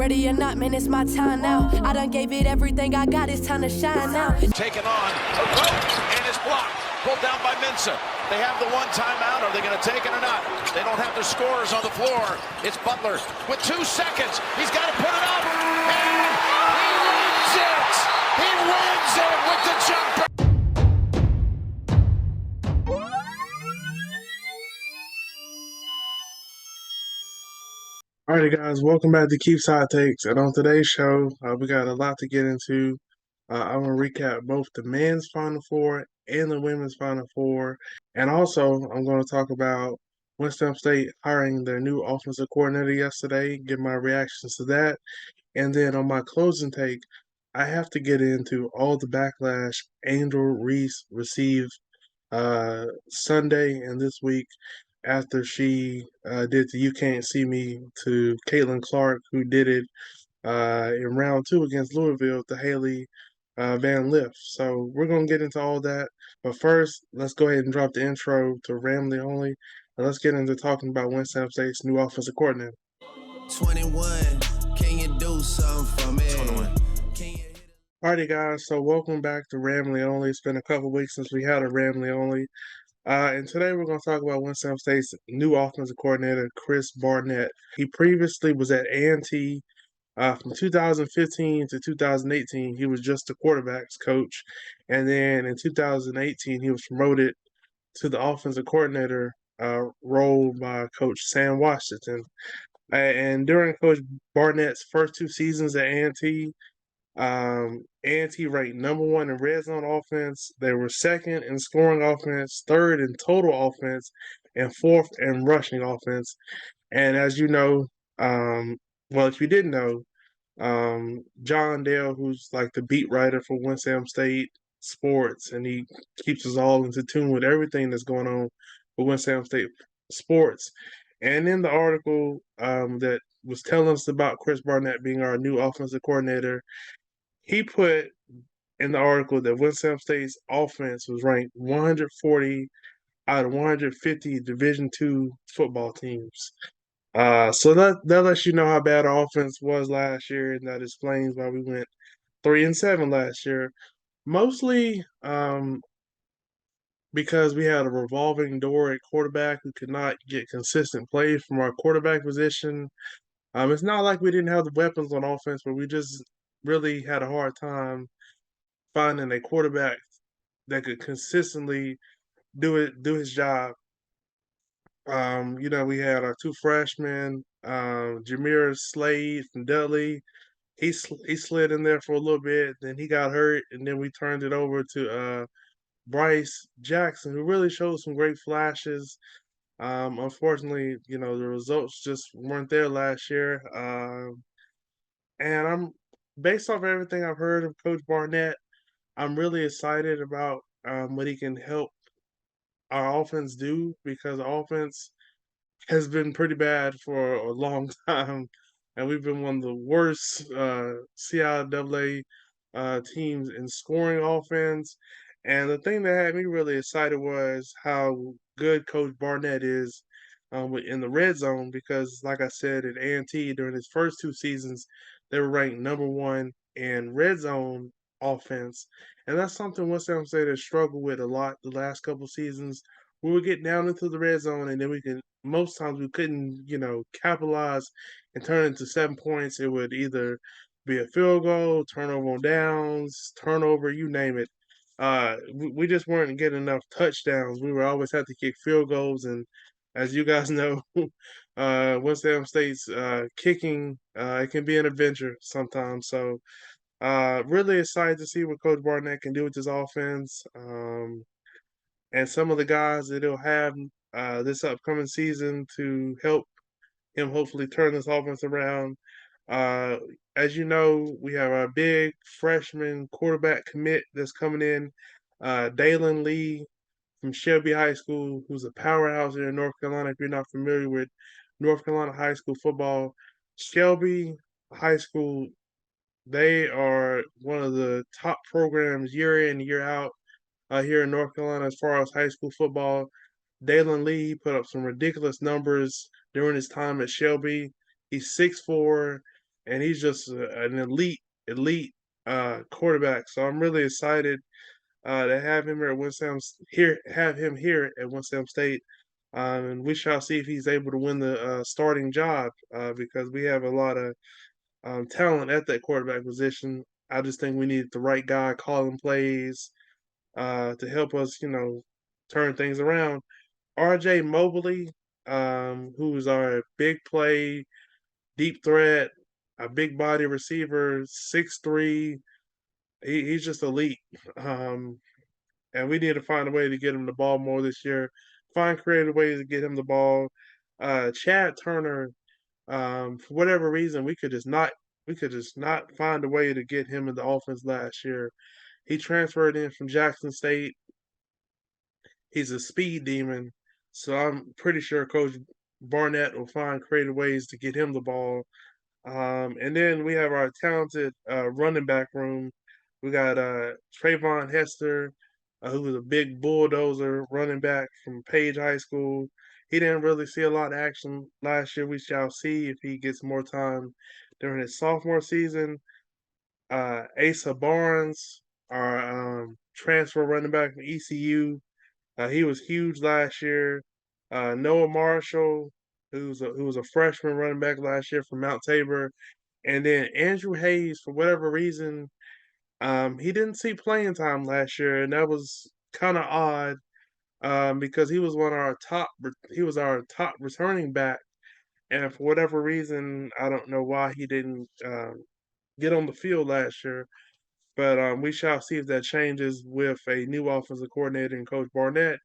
Ready or not, man, it's my time now. I done gave it everything I got, it's time to shine now. Taken on a rope, and it's blocked. Pulled down by Mensah. They have the one timeout. Are they going to take it or not? They don't have their scorers on the floor. It's Butler with 2 seconds. He's got to put it up. And he wins it. He wins it with the jumper. Alrighty, guys, welcome back to Keith's Hot Takes. And on today's show, we got a lot to get into. I'm going to recap both the men's Final Four and the women's Final Four. And also, I'm going to talk about Winston State hiring their new offensive coordinator yesterday, give my reactions to that. And then on my closing take, I have to get into all the backlash Angel Reese received Sunday and this week after she did the You Can't See Me to Caitlin Clark, who did it in round 2 against Louisville to Haley Van Lift. So we're going to get into all that. But first, let's go ahead and drop the intro to Ramily Only. And let's get into talking about Winston State's new offensive coordinator. 21, can you do something for me? 21. Alrighty, guys, so welcome back to Ramily Only. It's been a couple weeks since we had a Ramily Only. And today we're going to talk about Winston State's new offensive coordinator, Chris Barnett. He previously was at A&T from 2015 to 2018. He was just the quarterbacks coach. And then in 2018, he was promoted to the offensive coordinator role by Coach Sam Washington. And during Coach Barnett's first 2 seasons at A&T, A&T ranked number 1 in red zone offense. They were 2nd in scoring offense, 3rd in total offense, and 4th in rushing offense. And as you know, well, if you didn't know, John Dale, who's like the beat writer for Winston State sports, and he keeps us all into tune with everything that's going on with Winston State sports. And in the article that was telling us about Chris Barnett being our new offensive coordinator, he put in the article that Winston State's offense was ranked 140 out of 150 Division II football teams. So that lets you know how bad our offense was last year, and that explains why we went 3-7 last year. Mostly because we had a revolving door at quarterback who could not get consistent play from our quarterback position. It's not like we didn't have the weapons on offense, but we just really had a hard time finding a quarterback that could consistently do his job. We had our 2 freshmen, Jameer Slade from Dudley. He slid in there for a little bit, then he got hurt, and then we turned it over to Bryce Jackson, who really showed some great flashes. Unfortunately, the results just weren't there last year. And I'm based off everything I've heard of Coach Barnett, I'm really excited about what he can help our offense do, because the offense has been pretty bad for a long time, and we've been one of the worst CIAA teams in scoring offense. And the thing that had me really excited was how good Coach Barnett is in the red zone, because, like I said, at A&T during his first 2 seasons, they were ranked number 1 in red zone offense. And that's something Winston State has struggled with a lot the last couple seasons. We would get down into the red zone, and then most times we couldn't, capitalize and turn into 7 points. It would either be a field goal, turnover on downs, turnover, you name it. We just weren't getting enough touchdowns. We would always have to kick field goals, and as you guys know, Winston State's kicking, it can be an adventure sometimes. So really excited to see what Coach Barnett can do with this offense, and some of the guys that he'll have this upcoming season to help him hopefully turn this offense around. As you know, we have our big freshman quarterback commit that's coming in, Dalen Lee from Shelby High School, who's a powerhouse here in North Carolina. If you're not familiar with North Carolina high school football, Shelby High School, they are one of the top programs year in, year out here in North Carolina as far as high school football. Dalen Lee put up some ridiculous numbers during his time at Shelby. He's 6'4", and he's just an elite quarterback. So I'm really excited to have him here at have him here at Winston State. And we shall see if he's able to win the starting job because we have a lot of talent at that quarterback position. I just think we need the right guy calling plays to help us, turn things around. RJ Mobley, who is our big play, deep threat, a big body receiver, 6'3". He's just elite. And we need to find a way to get him the ball more this year. Find creative ways to get him the ball. Chad Turner, for whatever reason, we could just not find a way to get him in the offense last year. He transferred in from Jackson State. He's a speed demon, so I'm pretty sure Coach Barnett will find creative ways to get him the ball. And then we have our talented running back room. We got Trayvon Hester, who was a big bulldozer running back from Page High School. He didn't really see a lot of action last year. We shall see if he gets more time during his sophomore season. Asa Barnes, our transfer running back from ECU, he was huge last year. Noah Marshall, who was a freshman running back last year from Mount Tabor, and then Andrew Hayes, for whatever reason, he didn't see playing time last year, and that was kind of odd because he was our top returning back, and for whatever reason, I don't know why he didn't get on the field last year. But we shall see if that changes with a new offensive coordinator and Coach Barnett.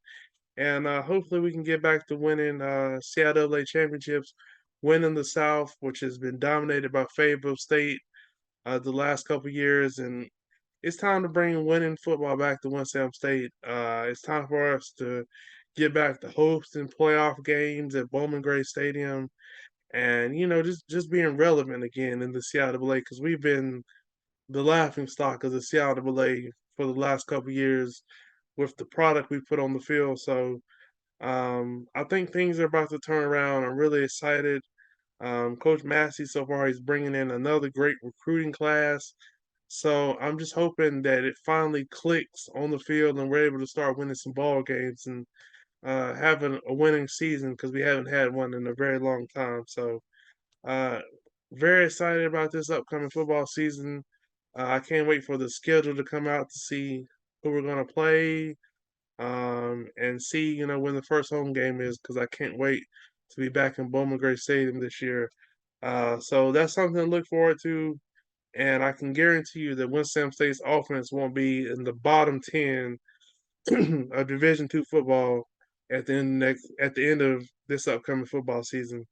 And hopefully we can get back to winning CIAA championships, winning the South, which has been dominated by Fayetteville State the last couple years. And it's time to bring winning football back to Winston State. It's time for us to get back to hosting playoff games at Bowman Gray Stadium, and just being relevant again in the CIAA because we've been the laughing stock of the CIAA for the last couple years with the product we put on the field. So I think things are about to turn around. I'm really excited. Coach Massey, so far, he's bringing in another great recruiting class. So I'm just hoping that it finally clicks on the field and we're able to start winning some ball games and having a winning season because we haven't had one in a very long time. So uh, very excited about this upcoming football season. I can't wait for the schedule to come out to see who we're going to play, and see, when the first home game is because I can't wait to be back in Bowman Gray Stadium this year. So that's something to look forward to, and I can guarantee you that Winston State's offense won't be in the bottom 10 of Division II football at the end of this upcoming football season.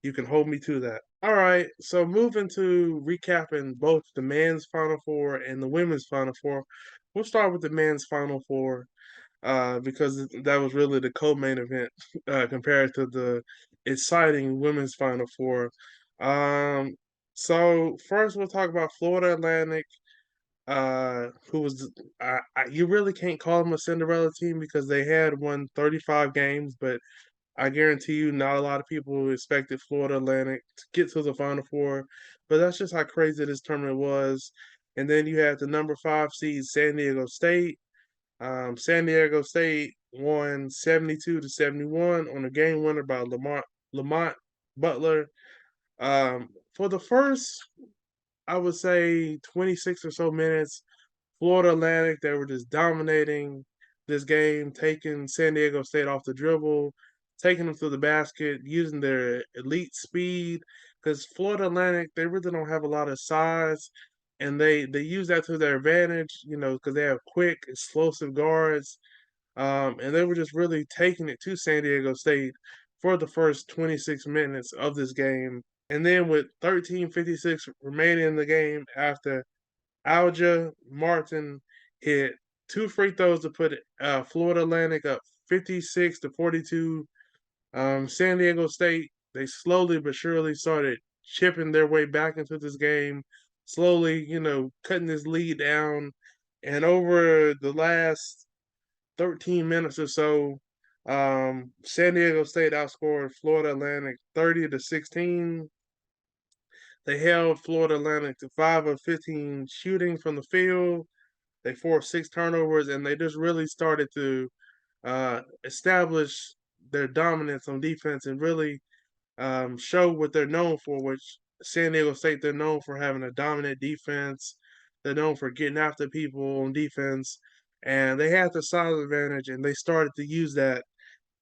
You can hold me to that. All right, so moving to recapping both the men's Final Four and the women's Final Four. We'll start with the men's Final Four because that was really the co-main event compared to the exciting women's Final Four. Um, so first we'll talk about Florida Atlantic, who was you really can't call them a Cinderella team because they had won 35 games, but I guarantee you, not a lot of people expected Florida Atlantic to get to the Final Four, but that's just how crazy this tournament was. And then you had the number 5 seed San Diego State. San Diego State won 72-71 on a game winner by Lamont Butler. For the first, I would say 26 or so minutes, Florida Atlantic, they were just dominating this game, taking San Diego State off the dribble, taking them to the basket, using their elite speed. Because Florida Atlantic, they really don't have a lot of size, and they use that to their advantage. Because they have quick, explosive guards, and they were just really taking it to San Diego State for the first 26 minutes of this game. And then with 13:56 remaining in the game after Alja Martin hit 2 free throws to put Florida Atlantic up 56-42. San Diego State, they slowly but surely started chipping their way back into this game, slowly, cutting this lead down. And over the last 13 minutes or so, San Diego State outscored Florida Atlantic 30-16. They held Florida Atlantic to 5 of 15 shooting from the field. They forced 6 turnovers, and they just really started to establish their dominance on defense and really show what they're known for, which San Diego State, they're known for having a dominant defense. They're known for getting after people on defense. And they had the size advantage, and they started to use that.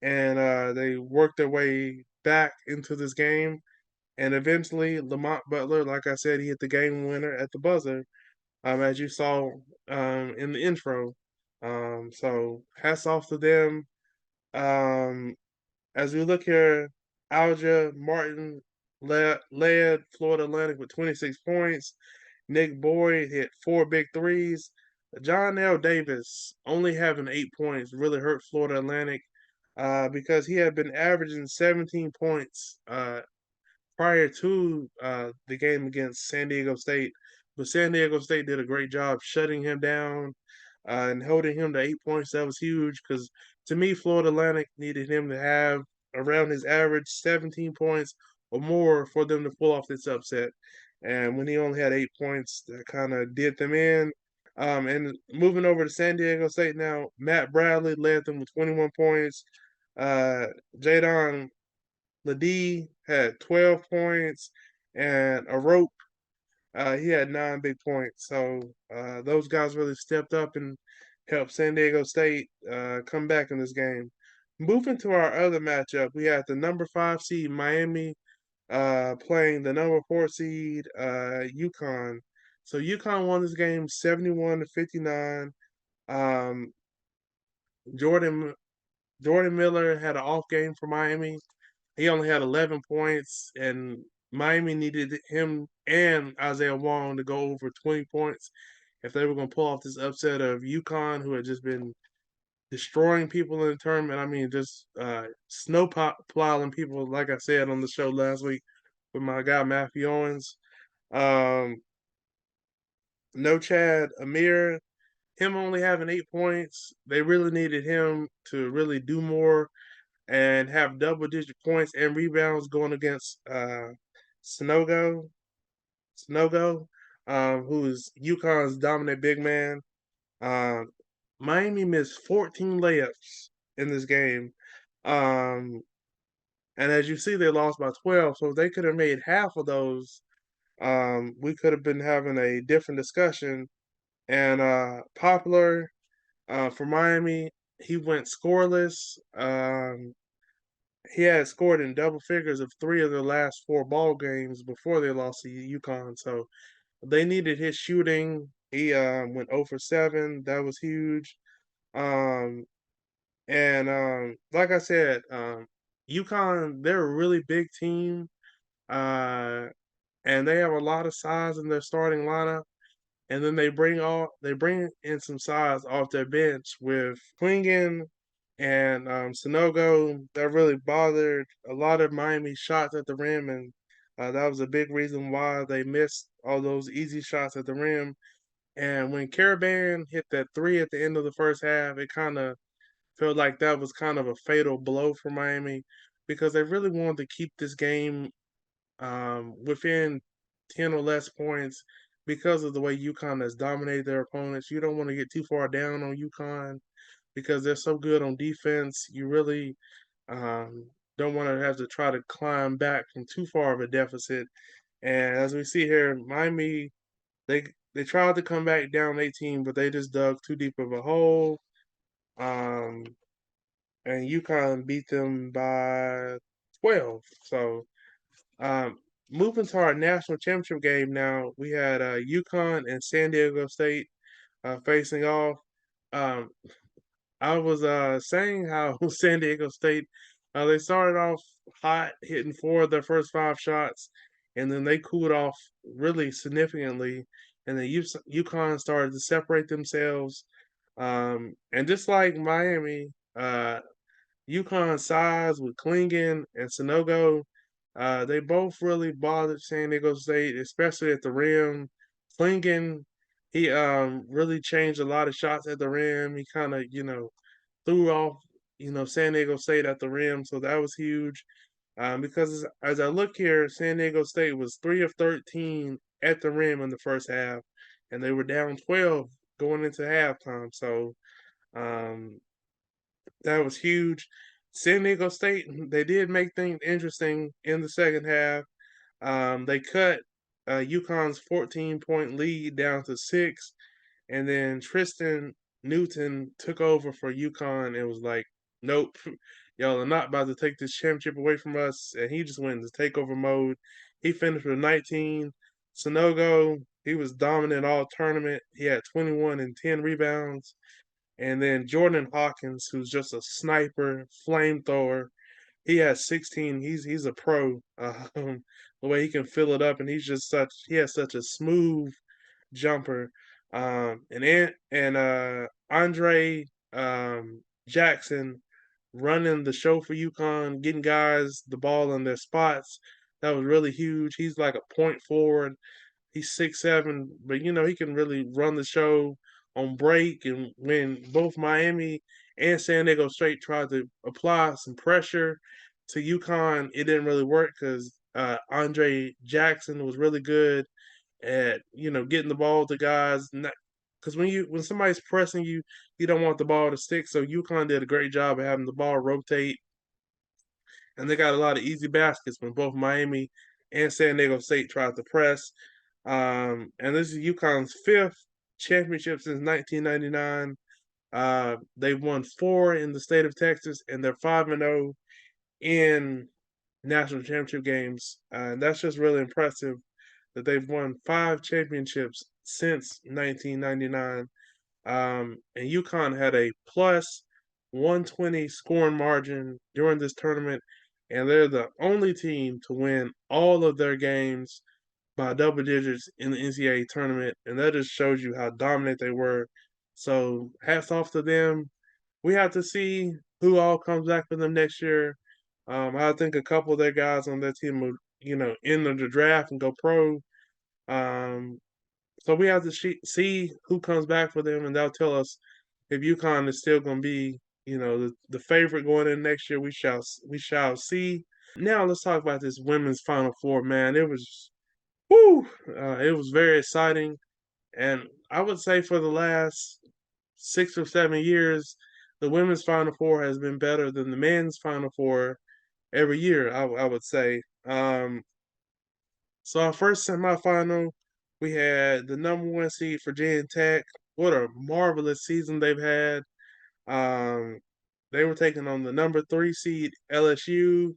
And they worked their way back into this game. And eventually, Lamont Butler, like I said, he hit the game winner at the buzzer, as you saw in the intro. So hats off to them. Um, as we look here, Alja Martin led Florida Atlantic with 26 points. Nick Boyd hit 4 big threes. John L. Davis only having 8 points really hurt Florida Atlantic because he had been averaging 17 points prior to the game against San Diego State. But San Diego State did a great job shutting him down and holding him to 8 points. That was huge because to me, Florida Atlantic needed him to have around his average 17 points or more for them to pull off this upset. And when he only had 8 points, that kind of did them in. And moving over to San Diego State now, Matt Bradley led them with 21 points. Uh, Jadon Ladie had 12 points, and a rope. He had 9 big points. So those guys really stepped up and helped San Diego State come back in this game. Moving to our other matchup, we had the number 5 seed Miami playing the number 4 seed UConn. So UConn won this game 71-59. Um, Jordan Jordan Miller had an off game for Miami. He only had 11 points, and Miami needed him and Isaiah Wong to go over 20 points if they were going to pull off this upset of UConn, who had just been destroying people in the tournament. I mean, just plowing people, like I said on the show last week with my guy Matthew Owens. Um, no Chad Amir, him only having 8 points. They really needed him to really do more and have double-digit points and rebounds going against Snogo, who is UConn's dominant big man. Um, Miami missed 14 layups in this game. Um, and as you see, they lost by 12. So if they could have made half of those, we could have been having a different discussion. And Popular for Miami, he went scoreless. He had scored in double figures of 3 of their last 4 ball games before they lost to UConn. So they needed his shooting. He went 0 for 7. That was huge. Um, and like I said, UConn, they're a really big team. Uh, and they have a lot of size in their starting lineup. And then they bring in some size off their bench with Klingon and Sonogo. That really bothered a lot of Miami shots at the rim, and that was a big reason why they missed all those easy shots at the rim. And when Caravan hit that 3 at the end of the first half, it kind of felt like that was kind of a fatal blow for Miami because they really wanted to keep this game within 10 or less points because of the way UConn has dominated their opponents. You don't want to get too far down on UConn because they're so good on defense. You really don't want to have to try to climb back from too far of a deficit. And as we see here, Miami, they they tried to come back down 18, but they just dug too deep of a hole. Um, and UConn beat them by 12. So um, moving to our national championship game now, we had UConn and San Diego State facing off. Um, I was saying how San Diego State they started off hot, hitting 4 of their first 5 shots, and then they cooled off really significantly, and then UConn started to separate themselves. And just like Miami, UConn size with Klingon and Sonogo, they both really bothered San Diego State, especially at the rim. Klingon, he really changed a lot of shots at the rim. He kind of, threw off, San Diego State at the rim, so that was huge. because as I look here, San Diego State was 3 of 13 at the rim in the first half, and they were down 12 going into halftime. So um, that was huge. San Diego State, they did make things interesting in the second half. They cut UConn's 14-point lead down to 6, and then Tristan Newton took over for UConn and was like, "Nope, y'all are not about to take this championship away from us." And he just went into takeover mode. He finished with 19. Sonogo, he was dominant all tournament. He had 21 and 10 rebounds. And then Jordan Hawkins, who's just a sniper, flamethrower, he has 16. He's a pro. The way he can fill it up, and he has such a smooth jumper. And Andre Jackson running the show for UConn, getting guys the ball in their spots. That was really huge. He's like a point forward. He's 6'7", but he can really run the show on break. And when both Miami and San Diego State tried to apply some pressure to UConn, it didn't really work because Andre Jackson was really good at getting the ball to guys. Because when somebody's pressing you, you don't want the ball to stick. So UConn did a great job of having the ball rotate, and they got a lot of easy baskets when both Miami and San Diego State tried to press. And this is UConn's fifth championship since 1999. They've won 4 in the state of Texas, and they're 5-0 in national championship games. And that's just really impressive that they've won 5 championships since 1999. And UConn had a plus 120 scoring margin during this tournament, and they're the only team to win all of their games by double digits in the NCAA tournament, and that just shows you how dominant they were. So hats off to them. We have to see who all comes back for them next year. I think a couple of their guys on their team will, enter the draft and go pro. Um, so we have to see who comes back for them, and that'll tell us if UConn is still going to be, the favorite going in next year. We shall see. Now let's talk about this women's Final Four, man. It was very exciting, and I would say for the last 6 or 7 years, the women's Final Four has been better than the men's Final Four every year. I would say. So our first semifinal, we had the number 1 seed Virginia Tech. What a marvelous season they've had. Um, they were taking on the number 3 seed LSU.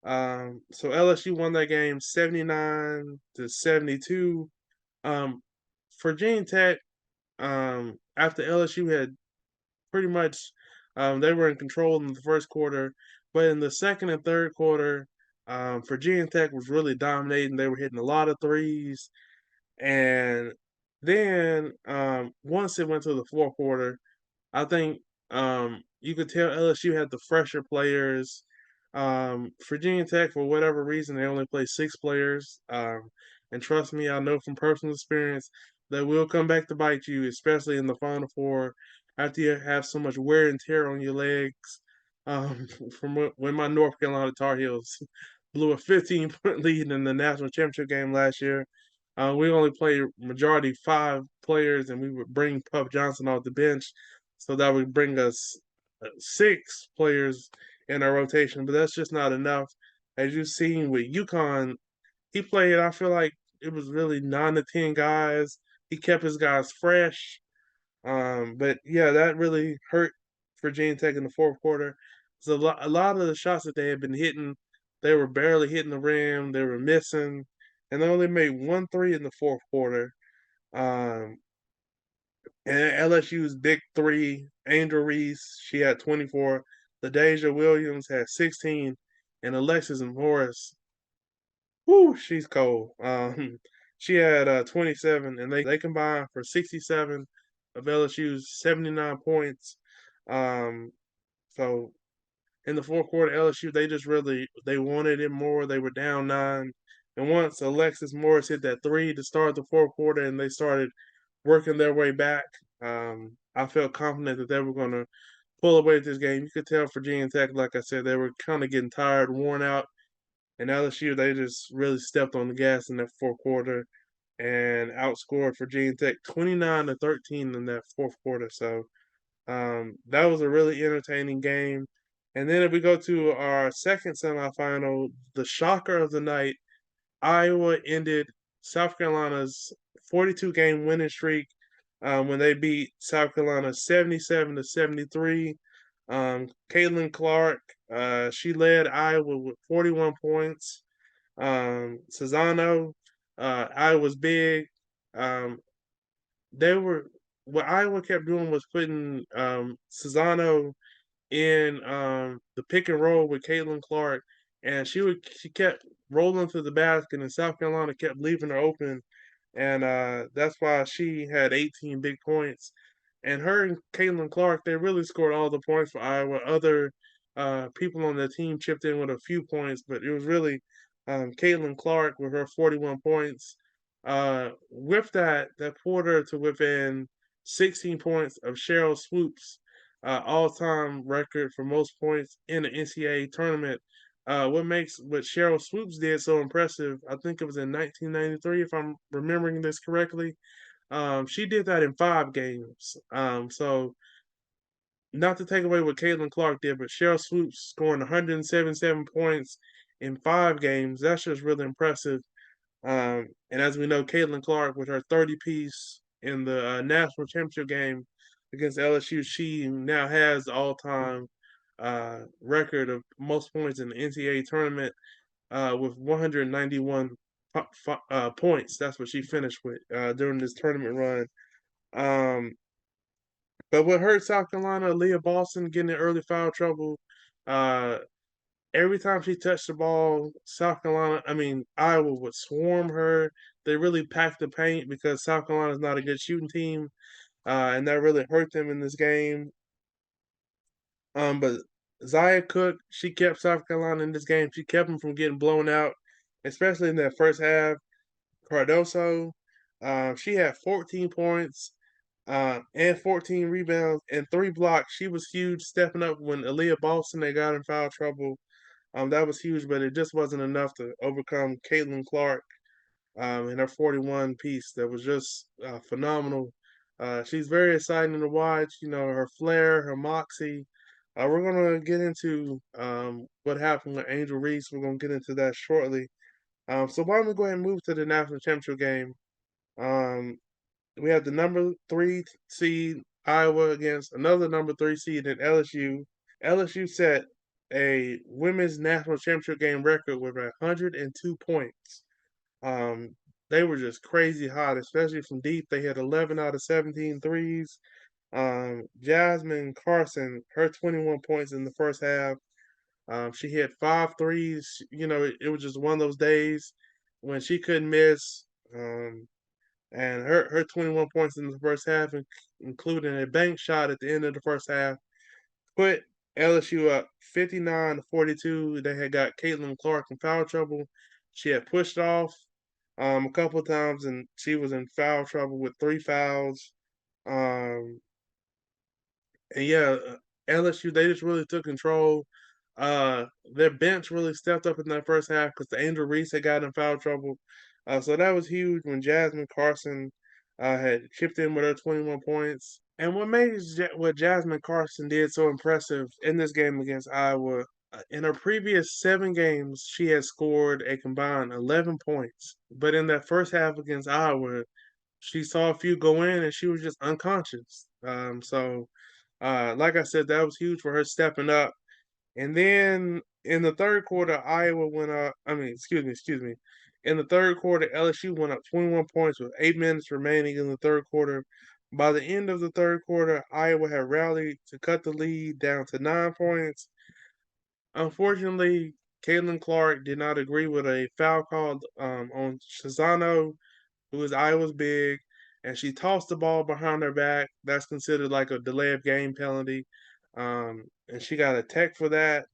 So LSU won that game 79-72. Um, Virginia Tech, after LSU had pretty much, they were in control in the first quarter, but in the second and third quarter, Virginia Tech was really dominating. They were hitting a lot of threes, and then once it went to the fourth quarter, I think you could tell LSU had the fresher players. Virginia Tech, for whatever reason, they only play 6 players. And trust me, I know from personal experience that will come back to bite you, especially in the Final Four after you have so much wear and tear on your legs. From when my North Carolina Tar Heels blew a 15-point lead in the national championship game last year. We only played majority 5 players, and we would bring Puff Johnson off the bench, so that would bring us 6 players in our rotation. But that's just not enough. As you've seen with UConn, he played. I feel like it was really 9 to 10 guys. He kept his guys fresh. But yeah, that really hurt Virginia Tech in the fourth quarter. So a lot of the shots that they had been hitting, they were barely hitting the rim. They were missing, and they only made 1 3 in the fourth quarter. Um, and LSU's big 3, Angel Reese, she had 24. LaDasia Williams had 16, and Alexis Morris, she's cold. She had 27, and they combined for 67 of LSU's 79 points. Um, so in the fourth quarter, LSU they wanted it more. They were down 9, and once Alexis Morris hit that 3 to start the fourth quarter, and they started working their way back, I felt confident that they were going to pull away with this game. You could tell Virginia Tech, like I said, they were kind of getting tired, worn out and LSU, they just really stepped on the gas in that fourth quarter and outscored Virginia Tech 29-13 in that fourth quarter. So that was a really entertaining game. And then if we go to our second semifinal, the shocker of the night, Iowa ended South Carolina's 42-game winning streak when they beat South Carolina 77-73. Caitlin Clark, she led Iowa with 41 points. Cesano, Iowa's big. Um, they were what Iowa kept doing was putting Cesano in the pick and roll with Caitlin Clark, and she kept rolling to the basket, and South Carolina kept leaving her open, and that's why she had 18 big points. And her and Caitlin Clark, they really scored all the points for Iowa. Other people on the team chipped in with a few points, but it was really Caitlin Clark with her 41 points. With that pulled her to within 16 points of Cheryl Swoops' all-time record for most points in the NCAA tournament. What Cheryl Swoops did so impressive, I think it was in 1993, if I'm remembering this correctly. She did that in 5 games. So not to take away what Caitlin Clark did, but Cheryl Swoops scoring 177 points in 5 games, that's just really impressive. And as we know, Caitlin Clark with her 30-piece in the national championship game against LSU, she now has the all-time record of most points in the NCAA tournament with 191 points. That's what she finished with during this tournament run. Um, but what hurt South Carolina, Leah Boston getting in early foul trouble. Uh, every time she touched the ball, Iowa would swarm her. They really packed the paint because South Carolina is not a good shooting team, and that really hurt them in this game. But Zaya Cook, she kept South Carolina in this game. She kept them from getting blown out, especially in that first half. Cardoso, she had 14 points and 14 rebounds and 3 blocks. She was huge, stepping up when Aaliyah Boston they got in foul trouble. That was huge, but it just wasn't enough to overcome Caitlin Clark in her 41 piece. That was just phenomenal. She's very exciting to watch. You know, her flair, her moxie. We're going to get into what happened with Angel Reese. We're going to get into that shortly. So why don't we go ahead and move to the national championship game? We have the number 3 seed Iowa against another number 3 seed in LSU. LSU set a women's national championship game record with 102 points. They were just crazy hot, especially from deep. They had 11 out of 17 threes. Jasmine Carson, her 21 points in the first half. She hit 5 threes. You know, it was just one of those days when she couldn't miss. And her 21 points in the first half, including a bank shot at the end of the first half, put LSU up 59-42. They had got Caitlin Clark in foul trouble. She had pushed off a couple of times, and she was in foul trouble with 3 fouls. Um, and yeah, LSU, they just really took control. Their bench really stepped up in that first half because the Angel Reese had got in foul trouble. So that was huge when Jasmine Carson had chipped in with her 21 points. And what Jasmine Carson did so impressive in this game against Iowa, in her previous 7 games, she had scored a combined 11 points. But in that first half against Iowa, she saw a few go in and she was just unconscious. Like I said, that was huge for her stepping up. And then in the third quarter, Iowa went up. Excuse me. In the third quarter, LSU went up 21 points with 8 minutes remaining in the third quarter. By the end of the third quarter, Iowa had rallied to cut the lead down to 9 points. Unfortunately, Caitlin Clark did not agree with a foul call on Shazano, who is Iowa's big, and she tossed the ball behind her back. That's considered like a delay of game penalty. And she got a tech for that.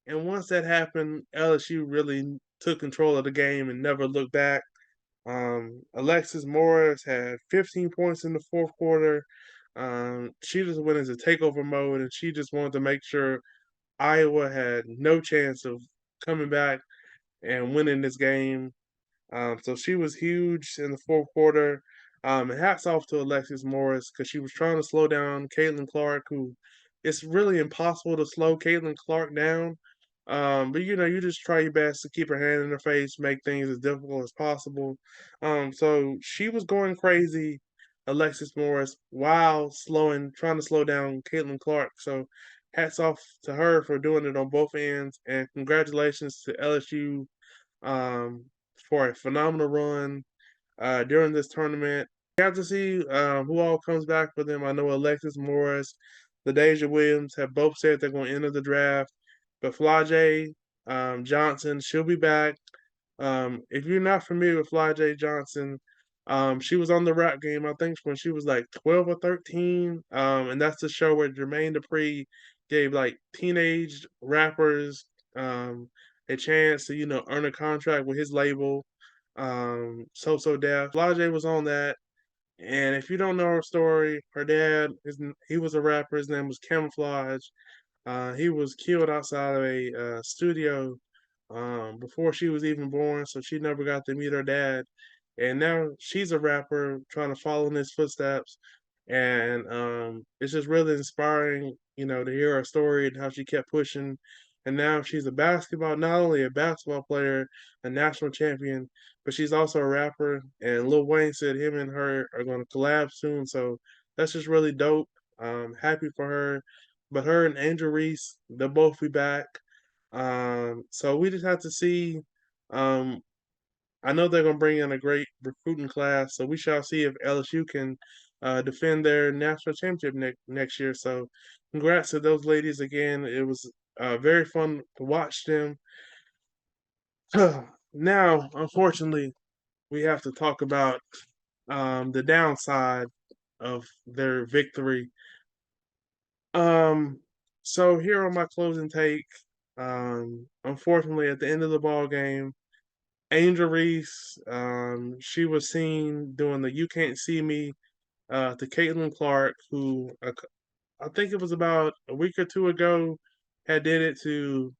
And once that happened, LSU really took control of the game and never looked back. Alexis Morris had 15 points in the fourth quarter. She just went into takeover mode, and she just wanted to make sure Iowa had no chance of coming back. and winning this game. So she was huge in the fourth quarter. And hats off to Alexis Morris because she was trying to slow down Caitlin Clark, who it's really impossible to slow Caitlin Clark down. But you just try your best to keep her hand in her face, make things as difficult as possible. So she was going crazy, Alexis Morris, while trying to slow down Caitlin Clark. So hats off to her for doing it on both ends, and congratulations to LSU um, for a phenomenal run during this tournament. We have to see who all comes back for them. I know Alexis Morris, LaDasia Williams have both said they're going to enter the draft, but Flajay Johnson, she'll be back. If you're not familiar with Flajay Johnson, she was on the rap game, I think, when she was like 12 or 13. And that's the show where Jermaine Dupri gave like teenage rappers a chance to, earn a contract with his label, So Def. Flajay was on that. And if you don't know her story, her dad, he was a rapper. His name was Camouflage. He was killed outside of a studio before she was even born, so she never got to meet her dad. And now she's a rapper trying to follow in his footsteps. And it's just really inspiring, to hear her story and how she kept pushing. And now she's not only a basketball player, a national champion, but she's also a rapper. And Lil Wayne said him and her are going to collab soon. So that's just really dope. Happy for her. But her and Angel Reese, they'll both be back. So we just have to see. Um, I know they're going to bring in a great recruiting class, so we shall see if LSU can defend their national championship next year. So, congrats to those ladies again. It was very fun to watch them. Now, unfortunately, we have to talk about the downside of their victory. Um, so here on my closing take. Unfortunately, at the end of the ball game, Angel Reese, she was seen doing the "You Can't See Me" to Caitlin Clark, who I think it was about a week or two ago had did it to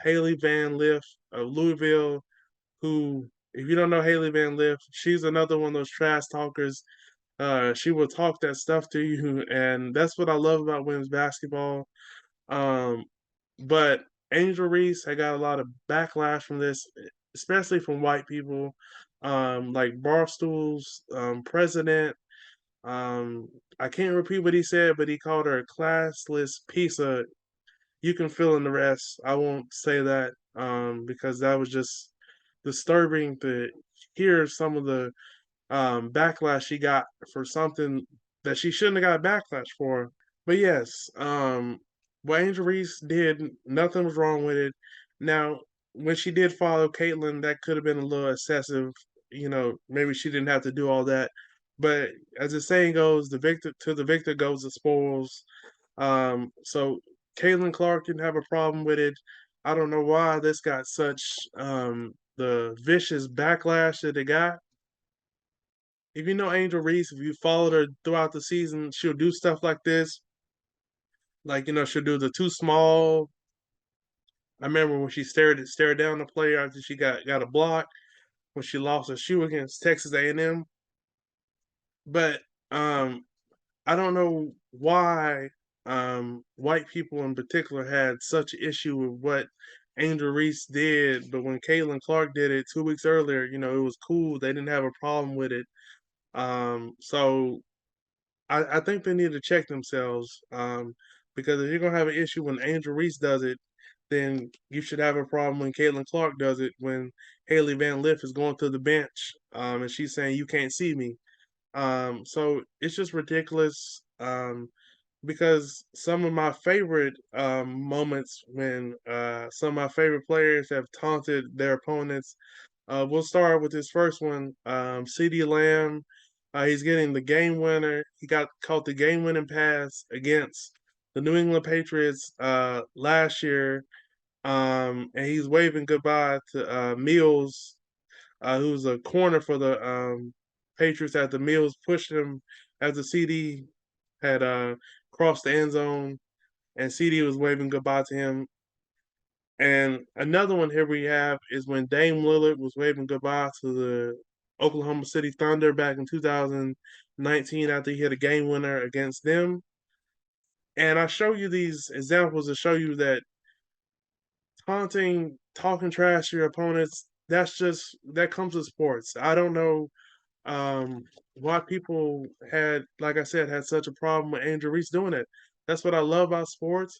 Haley Van Lith of Louisville. Who, if you don't know Haley Van Lith, she's another one of those trash talkers. She will talk that stuff to you, and that's what I love about women's basketball. Um, but Angel Reese, I got a lot of backlash from this, especially from white people, like Barstool's president. Um, I can't repeat what he said, but he called her a classless piece of. You can fill in the rest. I won't say that because that was just disturbing to hear some of the backlash she got for something that she shouldn't have got backlash for. But yes, what Angel Reese did, nothing was wrong with it. Now, when she did follow Caitlyn, that could have been a little excessive. Maybe she didn't have to do all that. But as the saying goes, the victor goes the spoils. So Caitlin Clark didn't have a problem with it. I don't know why this got such the vicious backlash that it got. If you know Angel Reese, if you followed her throughout the season, she'll do stuff like this. Like, she'll do the too small. I remember when she stared down the player after she got a block when she lost her shoe against Texas A&M. But I don't know why white people in particular had such an issue with what Angel Reese did, but when Caitlin Clark did it 2 weeks earlier, it was cool. They didn't have a problem with it. So I think they need to check themselves because if you're gonna have an issue when Angel Reese does it, then you should have a problem when Caitlin Clark does it. When Haley Van Lith is going to the bench and she's saying you can't see me. So it's just ridiculous. Because some of my favorite moments when some of my favorite players have taunted their opponents. We'll start with his first one, CeeDee Lamb. He's getting the game winner. He caught the game winning pass against the New England Patriots last year, and he's waving goodbye to Mills, who's a corner for the Patriots after Mills pushed him as the CD had crossed the end zone, and CD was waving goodbye to him. And another one here we have is when Dame Lillard was waving goodbye to the Oklahoma City Thunder back in 2019 after he hit a game winner against them. And I show you these examples to show you that taunting, talking trash to your opponents, that comes with sports. I don't know why people like I said, had such a problem with Angel Reese doing it. That's what I love about sports.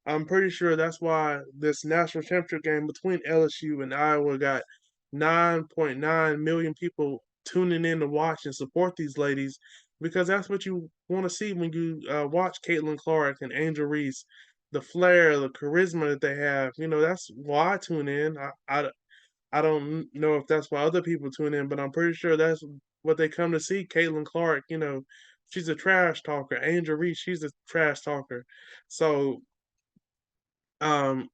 I'm pretty sure that's why this national championship game between LSU and Iowa got 9.9 million people tuning in to watch and support these ladies because that's what you want to see when you watch Caitlin Clark and Angel Reese. The flair, the charisma that they have, that's why I tune in. I don't know if that's why other people tune in, but I'm pretty sure that's what they come to see. Caitlin Clark, she's a trash talker. Angel Reese, she's a trash talker. So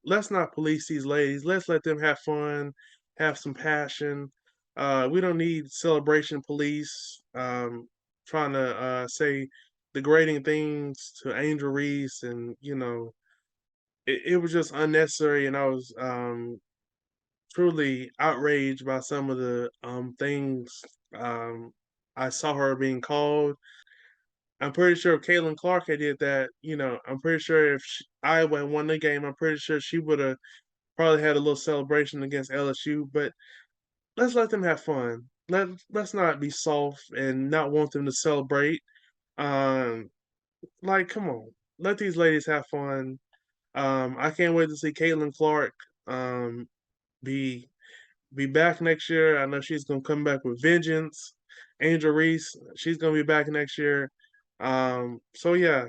let's not police these ladies. Let's let them have fun, have some passion. We don't need celebration police trying to say degrading things to Angel Reese, and it was just unnecessary. And I was truly outraged by some of the things um, I saw her being called. I'm pretty sure if Caitlin Clark had did that, I'm pretty sure if Iowa had won the game, I'm pretty sure she would have probably had a little celebration against LSU. But let's let them have fun. Let's not be soft and not want them to celebrate. Um, like, come on, let these ladies have fun. I can't wait to see Caitlin Clark be back next year. I know she's gonna come back with vengeance. Angel Reese, she's gonna be back next year. So yeah,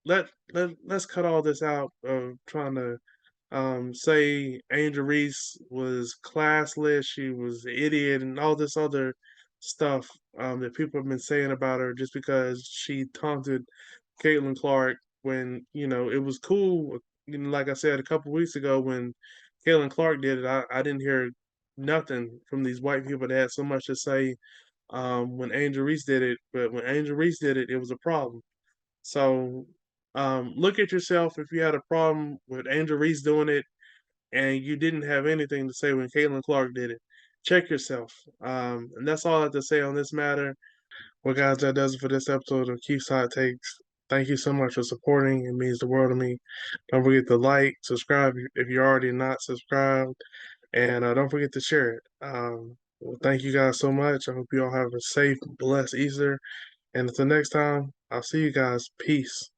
let's cut all this out of trying to say Angel Reese was classless, she was an idiot, and all this other stuff that people have been saying about her just because she taunted Caitlin Clark when it was cool. Like I said a couple weeks ago when Caitlin Clark did it, I didn't hear nothing from these white people that had so much to say when Angel Reese did it. But when Angel Reese did it, it was a problem. So look at yourself if you had a problem with Angel Reese doing it and you didn't have anything to say when Caitlin Clark did it. Check yourself. And that's all I have to say on this matter. Well, guys, that does it for this episode of Keith's Hot Takes. Thank you so much for supporting. It means the world to me. Don't forget to like, subscribe if you're already not subscribed, and don't forget to share it. Well, thank you guys so much. I hope you all have a safe, blessed Easter. And until next time, I'll see you guys. Peace.